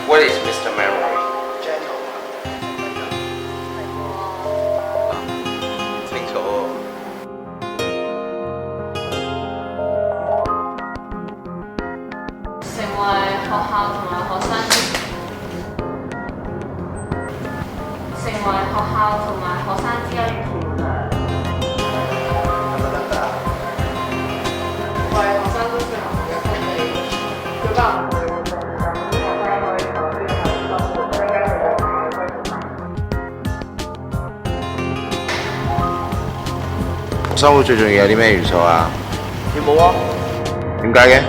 What is Mr. Memory? Gentleman。清楚。成為學校同埋學生之間嘅橋梁。係咪得㗎？為學生都成為一個你表達唔同嘅活動，咁學生可以透過呢個生活增加佢哋嘅歸屬感。生活最重要有啲咩元素啊？跳舞啊，點解嘅？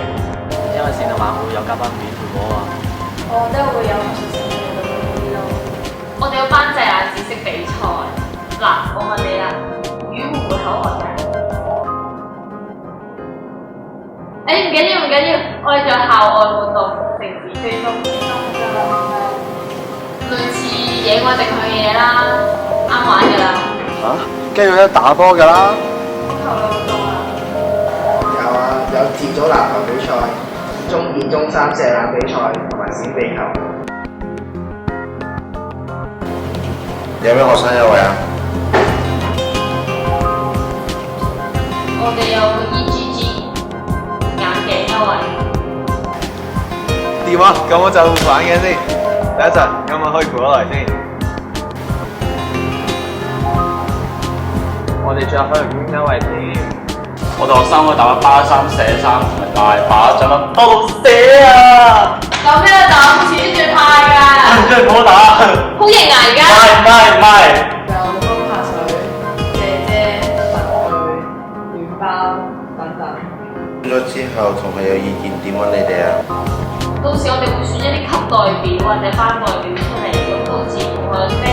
因為成日晚會有嘉賓表演跳舞啊嘛。我覺得會有藝術性嘅活動啲咯。我哋有班際眼知識比賽。嗱，我問你啦，魚會唔會口渴㗎？唔緊要，我哋仲有校外活動，城市追蹤，類似野外定向嘅嘢啦，啱玩㗎啦。跟住有得打波㗎啦。校內活動啊，有啊，有自組籃球比賽、中二、中三射籃比賽同埋閃避球。有咩學生優惠啊？我哋有 EGG 眼鏡優惠。掂啊！咁我就玩嘅先。等一陣，咁我可以扶我嚟先。我哋仲有海洋公園優惠添。我哋學生可以打把衫、寫衫同埋大把獎品多到寫啊！咁咩咁錢最派㗎？真係唔好打。好型啊！而家。唔係。有高下水、姐姐、文具、暖包等等。咗之後同學有意見點揾你哋啊？到時我哋會選一啲級代表或者班代表出嚟，咁到時同學有啲咩